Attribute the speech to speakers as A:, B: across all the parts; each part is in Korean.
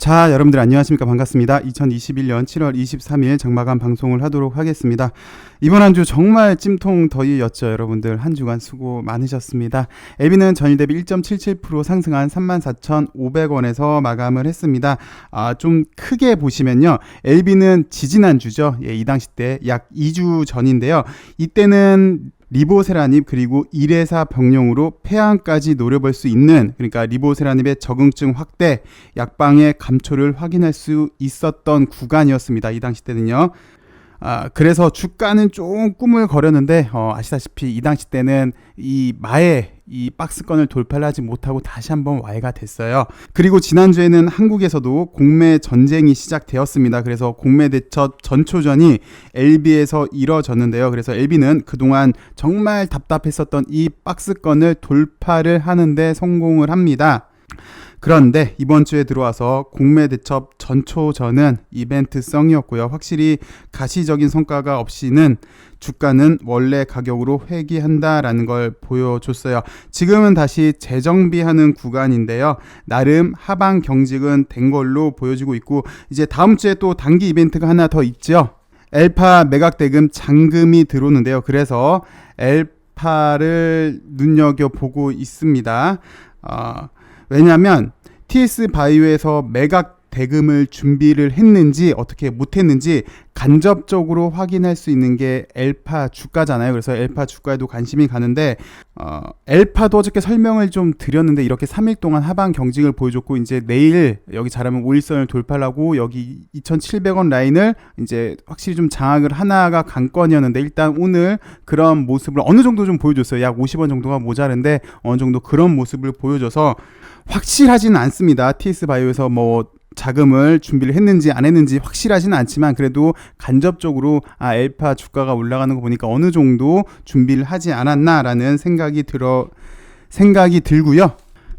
A: 자, 여러분들 안녕하십니까? 반갑습니다. 2021년 7월 23일 장마감 방송을 하도록 하겠습니다. 이번 한 주 정말 찜통 더위였죠. 여러분들 한 주간 수고 많으셨습니다. LB는 전일 대비 1.77% 상승한 34,500원에서 마감을 했습니다. 좀 크게 보시면요. LB는 지지난주죠. 이 당시 때 약 2주 전인데요. 이때는 리보세라닙 그리고 1회사 병용으로 폐암까지 노려볼 수 있는, 그러니까 리보세라닙의 적응증 확대, 약방의 감초를 확인할 수 있었던 구간이었습니다. 이 당시 때는요. 그래서 주가는 좀 꿈을 거렸는데 아시다시피 이 당시 때는 이 박스권을 돌파를 하지 못하고 다시 한번 와해가 됐어요. 그리고 지난주에는 한국에서도 공매 전쟁이 시작되었습니다. 그래서 공매 대첩 전초전이 LB에서 이뤄졌는데요. 그래서 LB는 그동안 정말 답답했었던 이 박스권을 돌파를 하는데 성공을 합니다. 그런데 이번 주에 들어와서 공매 대첩 전초전은 이벤트성이었고요. 확실히 가시적인 성과가 없이는 주가는 원래 가격으로 회귀한다라는 걸 보여줬어요. 지금은 다시 재정비하는 구간인데요. 나름 하방 경직은 된 걸로 보여지고 있고, 이제 다음 주에 또 단기 이벤트가 하나 더 있죠. 엘파 매각 대금 잔금이 들어오는데요. 그래서 엘파를 눈여겨보고 있습니다. 왜냐하면 TS 바이오에서 매각 대금을 준비를 했는지 어떻게 못했는지 간접적으로 확인할 수 있는 게 엘파 주가잖아요. 그래서 엘파 주가에도 관심이 가는데 엘파도 어저께 설명을 좀 드렸는데 이렇게 3일 동안 하방 경직을 보여줬고, 이제 내일 여기 잘하면 5일선을 돌파하고 여기 2,700원 라인을 이제 확실히 좀 장악을 하나가 관건이었는데, 일단 오늘 그런 모습을 어느 정도 좀 보여줬어요. 약 50원 정도가 모자른데 어느 정도 그런 모습을 보여줘서 확실하지는 않습니다. TS 바이오에서 자금을 준비를 했는지 안 했는지 확실하지는 않지만, 그래도 간접적으로 엘파 주가가 올라가는 거 보니까 어느 정도 준비를 하지 않았나라는 생각이 들고요.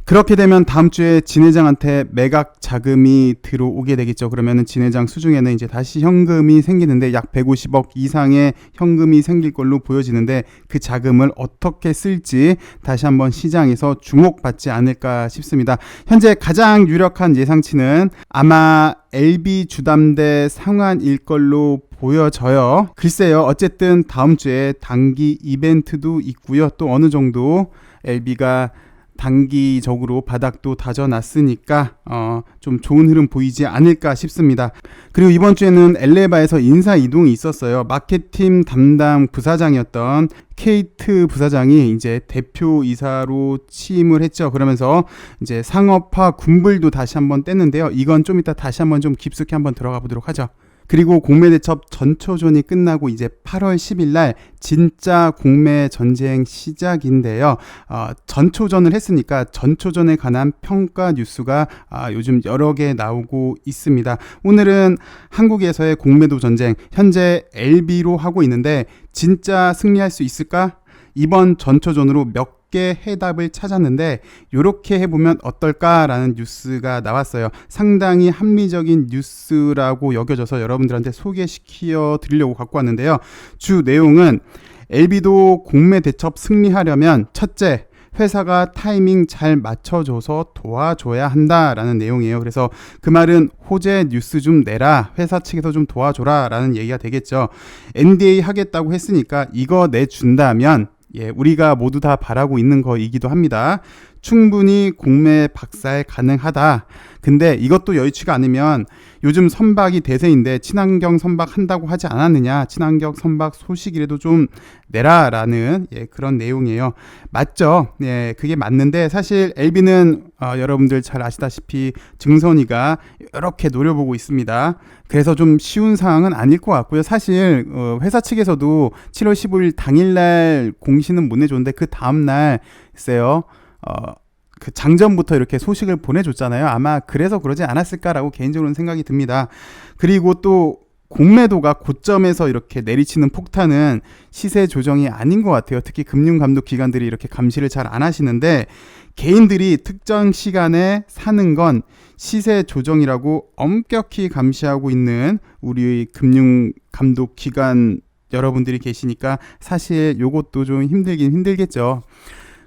A: 그렇게 되면 다음 주에 진 회장한테 매각 자금이 들어오게 되겠죠. 그러면은 진 회장 수중에는 이제 다시 현금이 생기는데 약 150억 이상의 현금이 생길 걸로 보여지는데, 그 자금을 어떻게 쓸지 다시 한번 시장에서 주목받지 않을까 싶습니다. 현재 가장 유력한 예상치는 아마 LB 주담대 상환일 걸로 보여져요. 글쎄요. 어쨌든 다음 주에 단기 이벤트도 있고요. 또 어느 정도 LB가 단기적으로 바닥도 다져놨으니까 좀 좋은 흐름 보이지 않을까 싶습니다. 그리고 이번 주에는 엘레바에서 인사 이동이 있었어요. 마케팅 담당 부사장이었던 케이트 부사장이 이제 대표이사로 취임을 했죠. 그러면서 이제 상업화 군불도 다시 한번 뗐는데요. 이건 좀 이따 다시 한번 좀 깊숙이 한번 들어가 보도록 하죠. 그리고 공매 대첩 전초전이 끝나고 이제 8월 10일 날 진짜 공매 전쟁 시작인데요. 전초전을 했으니까 전초전에 관한 평가 뉴스가 요즘 여러 개 나오고 있습니다. 오늘은 한국에서의 공매도 전쟁, 현재 LB로 하고 있는데 진짜 승리할 수 있을까? 이번 전초전으로 몇 개 해답을 찾았는데 이렇게 해보면 어떨까라는 뉴스가 나왔어요. 상당히 합리적인 뉴스라고 여겨져서 여러분들한테 소개시켜 드리려고 갖고 왔는데요. 주 내용은 LB도 공매 대첩 승리하려면 첫째, 회사가 타이밍 잘 맞춰줘서 도와줘야 한다라는 내용이에요. 그래서 그 말은 호재 뉴스 좀 내라, 회사 측에서 좀 도와줘라 라는 얘기가 되겠죠. NDA 하겠다고 했으니까 이거 내준다면 우리가 모두 다 바라고 있는 거이기도 합니다. 충분히 공매 박살 가능하다. 근데 이것도 여의치가 않으면 요즘 선박이 대세인데 친환경 선박 한다고 하지 않았느냐, 친환경 선박 소식이라도 좀 내라라는 그런 내용이에요. 맞죠? 그게 맞는데 사실 LB는 여러분들 잘 아시다시피 증선이가 이렇게 노려보고 있습니다. 그래서 좀 쉬운 상황은 아닐 것 같고요. 사실 회사 측에서도 7월 15일 당일날 공시는 못 내줬는데 그 다음날 글쎄요, 그 장전부터 이렇게 소식을 보내줬잖아요. 아마 그래서 그러지 않았을까라고 개인적으로는 생각이 듭니다. 그리고 또 공매도가 고점에서 이렇게 내리치는 폭탄은 시세 조정이 아닌 것 같아요. 특히 금융감독기관들이 이렇게 감시를 잘 안 하시는데, 개인들이 특정 시간에 사는 건 시세 조정이라고 엄격히 감시하고 있는 우리 금융감독기관 여러분들이 계시니까 사실 요것도 좀 힘들긴 힘들겠죠.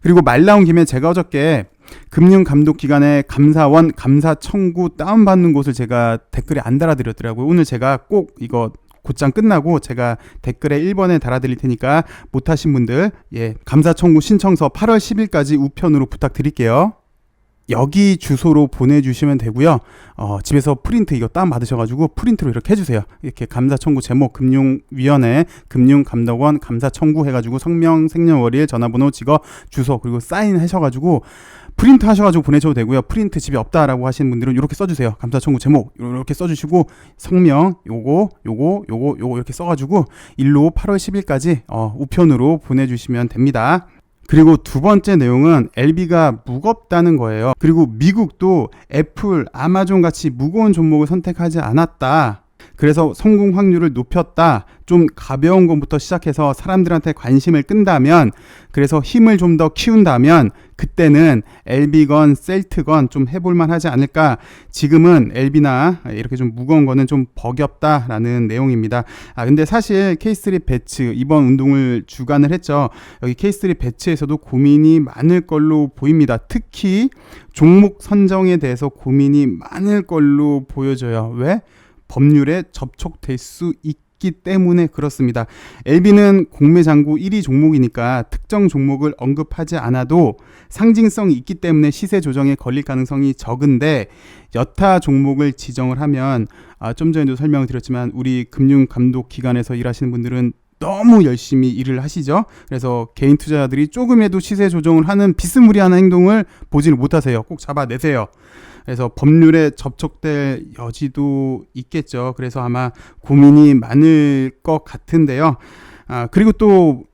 A: 그리고 말 나온 김에 제가 어저께 금융감독기관의 감사원 감사 청구 다운받는 곳을 제가 댓글에 안 달아드렸더라고요. 오늘 제가 꼭 이거 곧장 끝나고 제가 댓글에 1번에 달아드릴 테니까 못하신 분들 감사 청구 신청서 8월 10일까지 우편으로 부탁드릴게요. 여기 주소로 보내주시면 되고요. 집에서 프린트 이거 다운 받으셔가지고 프린트로 이렇게 해주세요. 이렇게 감사 청구 제목 금융위원회 금융감독원 감사 청구 해가지고 성명 생년월일 전화번호 직업 주소 그리고 사인 하셔가지고 프린트 하셔가지고 보내셔도 되고요. 프린트 집에 없다라고 하시는 분들은 이렇게 써주세요. 감사 청구 제목 이렇게 써주시고 성명 요거 이렇게 써가지고 일로 8월 10일까지 우편으로 보내주시면 됩니다. 그리고 두 번째 내용은 LB가 무겁다는 거예요. 그리고 미국도 애플, 아마존 같이 무거운 종목을 선택하지 않았다. 그래서 성공 확률을 높였다. 좀 가벼운 것부터 시작해서 사람들한테 관심을 끈다면, 그래서 힘을 좀 더 키운다면 그때는 LB건 셀트건 좀 해볼만 하지 않을까. 지금은 LB나 이렇게 좀 무거운 거는 좀 버겁다라는 내용입니다. 근데 사실 K3 배츠 이번 운동을 주관을 했죠. 여기 K3 배츠에서도 고민이 많을 걸로 보입니다. 특히 종목 선정에 대해서 고민이 많을 걸로 보여져요. 왜? 법률에 접촉될 수 있기 때문에 그렇습니다. LB는 공매장구 1위 종목이니까 특정 종목을 언급하지 않아도 상징성이 있기 때문에 시세 조정에 걸릴 가능성이 적은데, 여타 종목을 지정을 하면 좀 전에도 설명을 드렸지만 우리 금융감독기관에서 일하시는 분들은 너무 열심히 일을 하시죠. 그래서 개인 투자자들이 조금이라도 시세 조정을 하는 비스무리한 행동을 보지를 못하세요. 꼭 잡아내세요. 그래서 법률에 접촉될 여지도 있겠죠. 그래서 아마 고민이 많을 것 같은데요. 그리고 또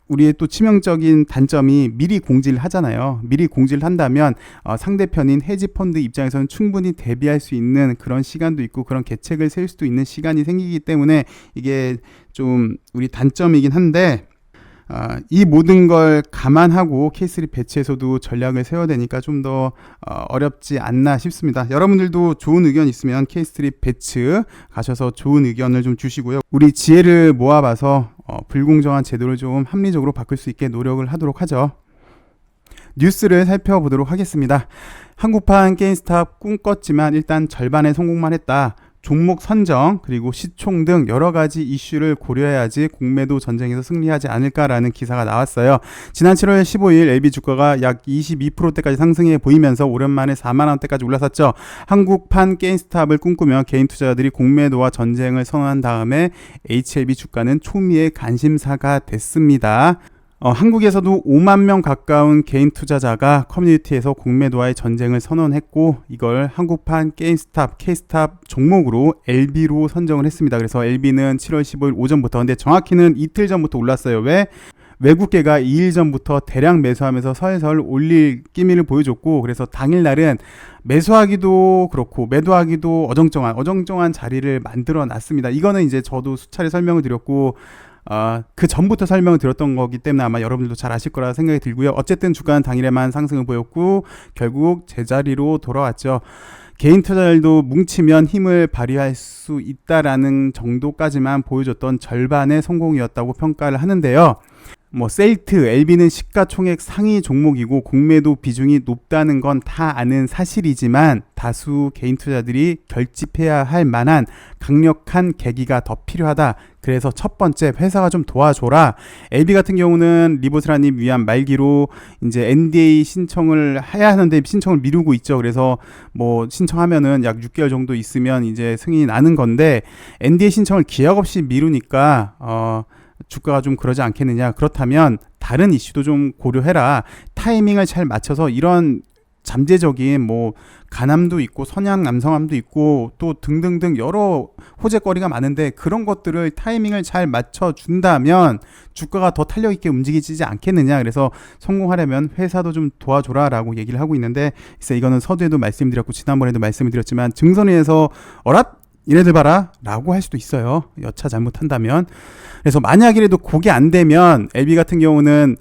A: 우리의 또 치명적인 단점이 미리 공지를 하잖아요. 미리 공지를 한다면 상대편인 헤지펀드 입장에서는 충분히 대비할 수 있는 그런 시간도 있고 그런 계책을 세울 수도 있는 시간이 생기기 때문에 이게 좀 우리 단점이긴 한데, 이 모든 걸 감안하고 K3 배치에서도 전략을 세워야 되니까 좀 더 어렵지 않나 싶습니다. 여러분들도 좋은 의견 있으면 K3 배치 가셔서 좋은 의견을 좀 주시고요. 우리 지혜를 모아봐서 불공정한 제도를 좀 합리적으로 바꿀 수 있게 노력을 하도록 하죠. 뉴스를 살펴보도록 하겠습니다. 한국판 게임스탑 꿈꿨지만 일단 절반의 성공만 했다. 종목 선정 그리고 시총 등 여러 가지 이슈를 고려해야지 공매도 전쟁에서 승리하지 않을까라는 기사가 나왔어요. 지난 7월 15일 LB 주가가 약 22%대까지 상승해 보이면서 오랜만에 4만 원대까지 올라섰죠. 한국판 게임스탑을 꿈꾸며 개인 투자자들이 공매도와 전쟁을 선언한 다음에 HLB 주가는 초미의 관심사가 됐습니다. 한국에서도 5만 명 가까운 개인 투자자가 커뮤니티에서 공매도와의 전쟁을 선언했고, 이걸 한국판 게임스탑, K스탑 종목으로 LB로 선정을 했습니다. 그래서 LB는 7월 15일 오전부터, 근데 정확히는 이틀 전부터 올랐어요. 왜? 외국계가 2일 전부터 대량 매수하면서 설설 올릴 기미를 보여줬고, 그래서 당일날은 매수하기도 그렇고 매도하기도 어정쩡한 자리를 만들어 놨습니다. 이거는 이제 저도 수차례 설명을 드렸고 그 전부터 설명을 드렸던 거기 때문에 아마 여러분들도 잘 아실 거라 생각이 들고요. 어쨌든 주가는 당일에만 상승을 보였고 결국 제자리로 돌아왔죠. 개인 투자자들도 뭉치면 힘을 발휘할 수 있다라는 정도까지만 보여줬던 절반의 성공이었다고 평가를 하는데요. 셀트, LB는 시가총액 상위 종목이고 공매도 비중이 높다는 건 다 아는 사실이지만 다수 개인 투자들이 결집해야 할 만한 강력한 계기가 더 필요하다. 그래서 첫 번째, 회사가 좀 도와줘라. LB 같은 경우는 리보스라님 위한 말기로 이제 NDA 신청을 해야 하는데 신청을 미루고 있죠. 그래서 신청하면은 약 6개월 정도 있으면 이제 승인이 나는 건데 NDA 신청을 기약 없이 미루니까 주가가 좀 그러지 않겠느냐. 그렇다면 다른 이슈도 좀 고려해라. 타이밍을 잘 맞춰서 이런 잠재적인 간암도 있고 선양 남성암도 있고 또 등등등 여러 호재거리가 많은데 그런 것들을 타이밍을 잘 맞춰준다면 주가가 더 탄력있게 움직이지 않겠느냐. 그래서 성공하려면 회사도 좀 도와줘라 라고 얘기를 하고 있는데, 글쎄 이거는 서두에도 말씀드렸고 지난번에도 말씀을 드렸지만 증선위에서 어랏? 이래들 봐라 라고 할 수도 있어요. 여차 잘못한다면. 그래서 만약이라도 그게 안 되면 LB 같은 경우는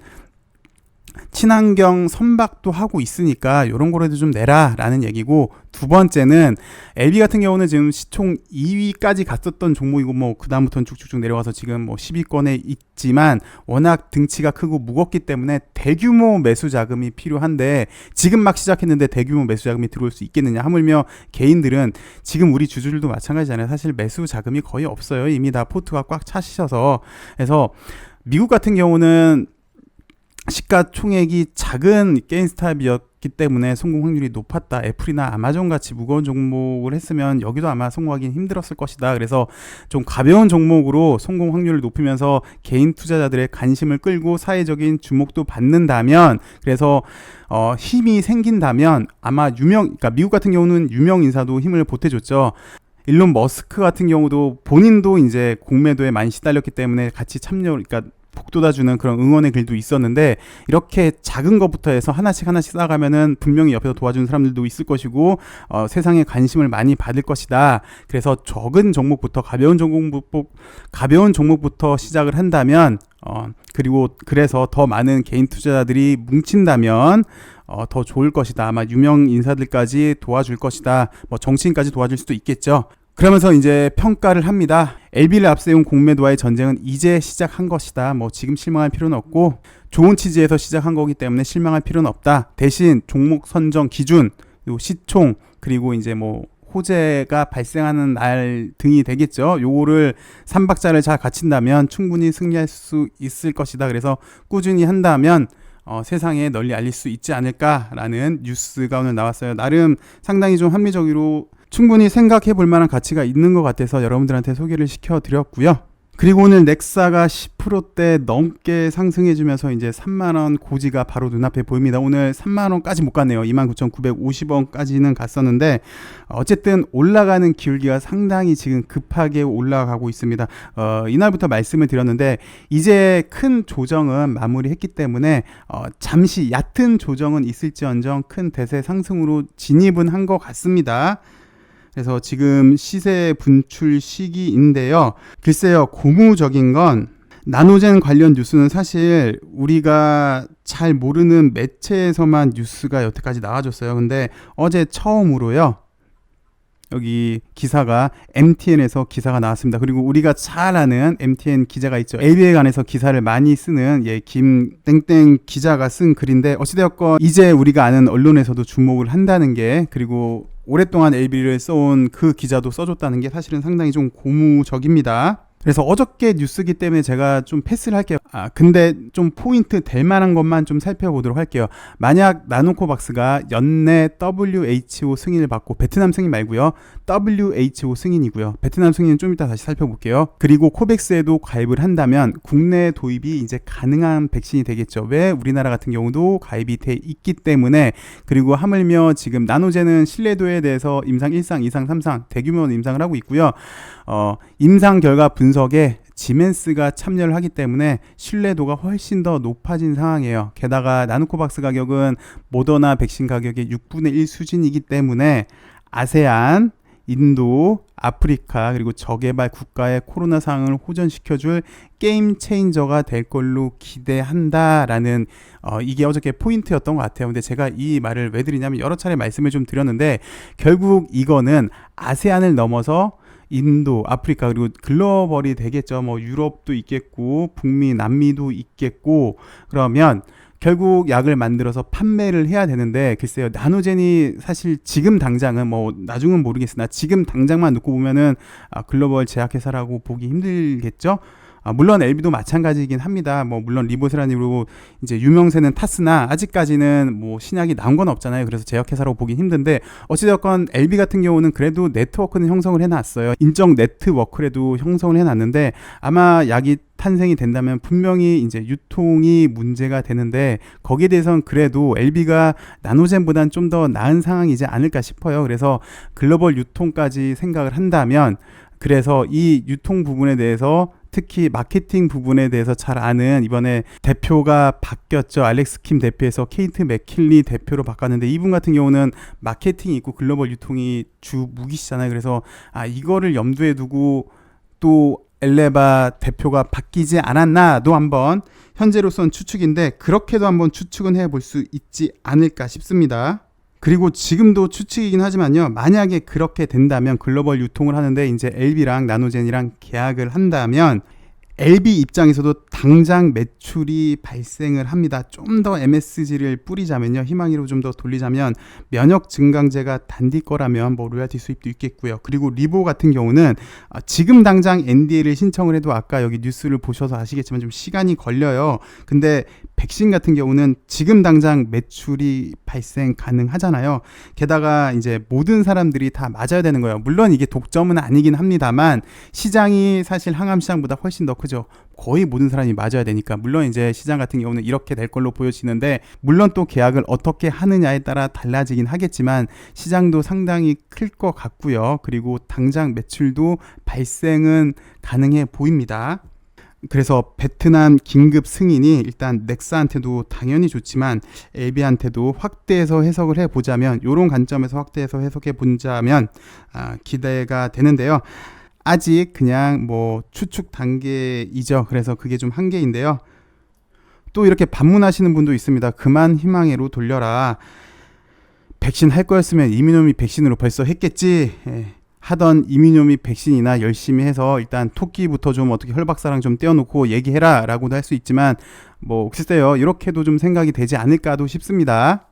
A: 친환경 선박도 하고 있으니까 이런 거라도 좀 내라라는 얘기고, 두 번째는 LB 같은 경우는 지금 시총 2위까지 갔었던 종목이고 뭐 그다음부터는 쭉쭉쭉 내려가서 지금 뭐 10위권에 있지만 워낙 등치가 크고 무겁기 때문에 대규모 매수 자금이 필요한데, 지금 막 시작했는데 대규모 매수 자금이 들어올 수 있겠느냐. 하물며 개인들은 지금 우리 주주들도 마찬가지잖아요. 사실 매수 자금이 거의 없어요. 이미 다 포트가 꽉 차시셔서. 그래서 미국 같은 경우는 시가총액이 작은 게임스탑이었기 때문에 성공 확률이 높았다. 애플이나 아마존 같이 무거운 종목을 했으면 여기도 아마 성공하기는 힘들었을 것이다. 그래서 좀 가벼운 종목으로 성공 확률을 높이면서 개인 투자자들의 관심을 끌고 사회적인 주목도 받는다면, 그래서 힘이 생긴다면 아마 그러니까 미국 같은 경우는 유명 인사도 힘을 보태줬죠. 일론 머스크 같은 경우도 본인도 이제 공매도에 많이 시달렸기 때문에 같이 그러니까 북돋아주는 그런 응원의 글도 있었는데, 이렇게 작은 것부터 해서 하나씩 쌓아가면은 분명히 옆에서 도와주는 사람들도 있을 것이고, 세상에 관심을 많이 받을 것이다. 그래서 적은 종목부터 가벼운 종목부터 시작을 한다면, 그리고 그래서 더 많은 개인 투자자들이 뭉친다면 더 좋을 것이다. 아마 유명 인사들까지 도와줄 것이다. 뭐 정치인까지 도와줄 수도 있겠죠. 그러면서 이제 평가를 합니다. LB를 앞세운 공매도와의 전쟁은 이제 시작한 것이다. 뭐 지금 실망할 필요는 없고 좋은 취지에서 시작한 거기 때문에 실망할 필요는 없다. 대신 종목 선정 기준, 그리고 시총, 그리고 이제 뭐 호재가 발생하는 날 등이 되겠죠. 요거를 3박자를 잘 갖춘다면 충분히 승리할 수 있을 것이다. 그래서 꾸준히 한다면 세상에 널리 알릴 수 있지 않을까라는 뉴스가 오늘 나왔어요. 나름 상당히 좀 합리적으로 충분히 생각해 볼 만한 가치가 있는 것 같아서 여러분들한테 소개를 시켜드렸고요. 그리고 오늘 넥사가 10%대 넘게 상승해주면서 이제 3만원 고지가 바로 눈앞에 보입니다. 오늘 3만원까지 못 갔네요. 29,950원까지는 갔었는데, 어쨌든 올라가는 기울기가 상당히 지금 급하게 올라가고 있습니다. 이날부터 말씀을 드렸는데 이제 큰 조정은 마무리했기 때문에 잠시 얕은 조정은 있을지언정 큰 대세 상승으로 진입은 한 것 같습니다. 그래서 지금 시세 분출 시기인데요. 글쎄요, 고무적인 건 나노젠 관련 뉴스는 사실 우리가 잘 모르는 매체에서만 뉴스가 여태까지 나와줬어요. 근데 어제 처음으로요, 여기 기사가 MTN에서 기사가 나왔습니다. 그리고 우리가 잘 아는 MTN 기자가 있죠. LB에 관해서 기사를 많이 쓰는 김땡땡 기자가 쓴 글인데, 어찌되었건 이제 우리가 아는 언론에서도 주목을 한다는 게, 그리고 오랫동안 LB를 써온 그 기자도 써줬다는 게 사실은 상당히 좀 고무적입니다. 그래서 어저께 뉴스기 때문에 제가 좀 패스를 할게요. 근데 좀 포인트 될 만한 것만 좀 살펴보도록 할게요. 만약 나노코박스가 연내 WHO 승인을 받고, 베트남 승인 말고요, WHO 승인이고요. 베트남 승인은 좀 이따 다시 살펴볼게요. 그리고 코백스에도 가입을 한다면 국내 도입이 이제 가능한 백신이 되겠죠. 왜? 우리나라 같은 경우도 가입이 돼 있기 때문에. 그리고 하물며 지금 나노젠은 신뢰도에 대해서 임상 1상, 2상, 3상 대규모 임상을 하고 있고요. 임상 결과 분석에 지멘스가 참여를 하기 때문에 신뢰도가 훨씬 더 높아진 상황이에요. 게다가 나노코박스 가격은 모더나 백신 가격의 6분의 1 수준이기 때문에 아세안, 인도, 아프리카 그리고 저개발 국가의 코로나 상황을 호전시켜줄 게임 체인저가 될 걸로 기대한다라는 이게 어저께 포인트였던 것 같아요. 근데 제가 이 말을 왜 드리냐면, 여러 차례 말씀을 좀 드렸는데 결국 이거는 아세안을 넘어서 인도, 아프리카 그리고 글로벌이 되겠죠. 뭐 유럽도 있겠고 북미, 남미도 있겠고, 그러면 결국 약을 만들어서 판매를 해야 되는데, 글쎄요, 나노젠이 사실 지금 당장은, 뭐 나중은 모르겠으나 지금 당장만 놓고 보면은 글로벌 제약회사라고 보기 힘들겠죠. 물론 LB도 마찬가지이긴 합니다. 뭐 물론 리보세라님으로 이제 유명세는 탔으나 아직까지는 뭐 신약이 나온 건 없잖아요. 그래서 제약회사로 보기 힘든데, 어찌되었건 LB 같은 경우는 그래도 네트워크는 형성을 해놨어요. 인적 네트워크라도 형성을 해놨는데, 아마 약이 탄생이 된다면 분명히 이제 유통이 문제가 되는데, 거기에 대해서는 그래도 LB가 나노젠보다는 좀 더 나은 상황이지 않을까 싶어요. 그래서 글로벌 유통까지 생각을 한다면, 그래서 이 유통 부분에 대해서, 특히 마케팅 부분에 대해서 잘 아는, 이번에 대표가 바뀌었죠. 알렉스 킴 대표에서 케이트 맥킬리 대표로 바꿨는데, 이분 같은 경우는 마케팅이 있고 글로벌 유통이 주 무기시잖아요. 그래서 이거를 염두에 두고 또 엘레바 대표가 바뀌지 않았나도 한번 현재로선 추측인데 그렇게도 한번 추측은 해볼 수 있지 않을까 싶습니다. 그리고 지금도 추측이긴 하지만요. 만약에 그렇게 된다면 글로벌 유통을 하는데 이제 LB랑 나노젠이랑 계약을 한다면 LB 입장에서도 당장 매출이 발생을 합니다. 좀 더 MSG를 뿌리자면요. 희망으로 좀 더 돌리자면 면역 증강제가 단디 거라면 뭐 로얄티 수입도 있겠고요. 그리고 리보 같은 경우는 지금 당장 NDA를 신청을 해도 아까 여기 뉴스를 보셔서 아시겠지만 좀 시간이 걸려요. 근데 백신 같은 경우는 지금 당장 매출이 발생 가능하잖아요. 게다가 이제 모든 사람들이 다 맞아야 되는 거예요. 물론 이게 독점은 아니긴 합니다만 시장이 사실 항암 시장보다 훨씬 더 크죠. 거의 모든 사람이 맞아야 되니까. 물론 이제 시장 같은 경우는 이렇게 될 걸로 보여지는데 물론 또 계약을 어떻게 하느냐에 따라 달라지긴 하겠지만 시장도 상당히 클 것 같고요. 그리고 당장 매출도 발생은 가능해 보입니다. 그래서 베트남 긴급 승인이 일단 넥사한테도 당연히 좋지만 LB한테도 확대해서 해석을 해보자면 이런 관점에서 확대해서 해석해 보자면 기대가 되는데요. 아직 그냥 뭐 추측 단계이죠. 그래서 그게 좀 한계인데요. 또 이렇게 반문하시는 분도 있습니다. 그만 희망회로 돌려라. 백신 할 거였으면 이민호미 백신으로 벌써 했겠지. 하던 이민호미 백신이나 열심히 해서 일단 토끼부터 좀 어떻게 혈박사랑 좀 떼어놓고 얘기해라 라고도 할 수 있지만 뭐 글쎄요. 이렇게도 좀 생각이 되지 않을까도 싶습니다.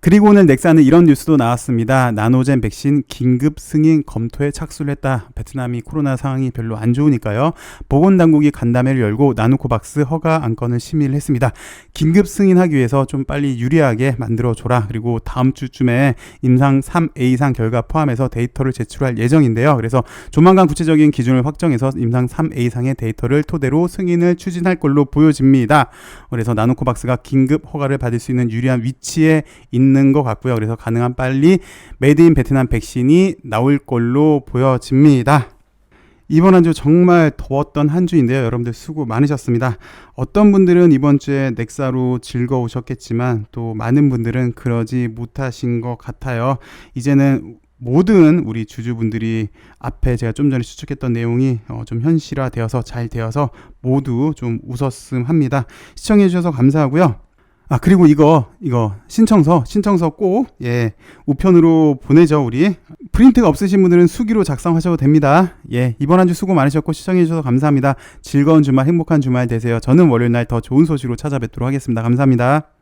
A: 그리고 오늘 넥사는 이런 뉴스도 나왔습니다. 나노젠 백신 긴급 승인 검토에 착수를 했다. 베트남이 코로나 상황이 별로 안 좋으니까요. 보건당국이 간담회를 열고 나노코박스 허가 안건을 심의를 했습니다. 긴급 승인하기 위해서 좀 빨리 유리하게 만들어줘라. 그리고 다음 주쯤에 임상 3A 이상 결과 포함해서 데이터를 제출할 예정인데요. 그래서 조만간 구체적인 기준을 확정해서 임상 3A 이상의 데이터를 토대로 승인을 추진할 걸로 보여집니다. 그래서 나노코박스가 긴급 허가를 받을 수 있는 유리한 위치에 있는 것 같고요. 그래서 가능한 빨리 메이드 인 베트남 백신이 나올 걸로 보여집니다. 이번 한 주 정말 더웠던 한 주인데요. 여러분들 수고 많으셨습니다. 어떤 분들은 이번 주에 넥사로 즐거우셨겠지만 또 많은 분들은 그러지 못하신 것 같아요. 이제는 모든 우리 주주분들이 앞에 제가 좀 전에 추측했던 내용이 좀 현실화되어서 잘 되어서 모두 좀 웃었음 합니다. 시청해 주셔서 감사하고요. 그리고 이거 신청서 꼭 우편으로 보내죠. 우리 프린트가 없으신 분들은 수기로 작성하셔도 됩니다. 이번 한 주 수고 많으셨고 시청해 주셔서 감사합니다. 즐거운 주말, 행복한 주말 되세요. 저는 월요일 날 더 좋은 소식으로 찾아뵙도록 하겠습니다. 감사합니다.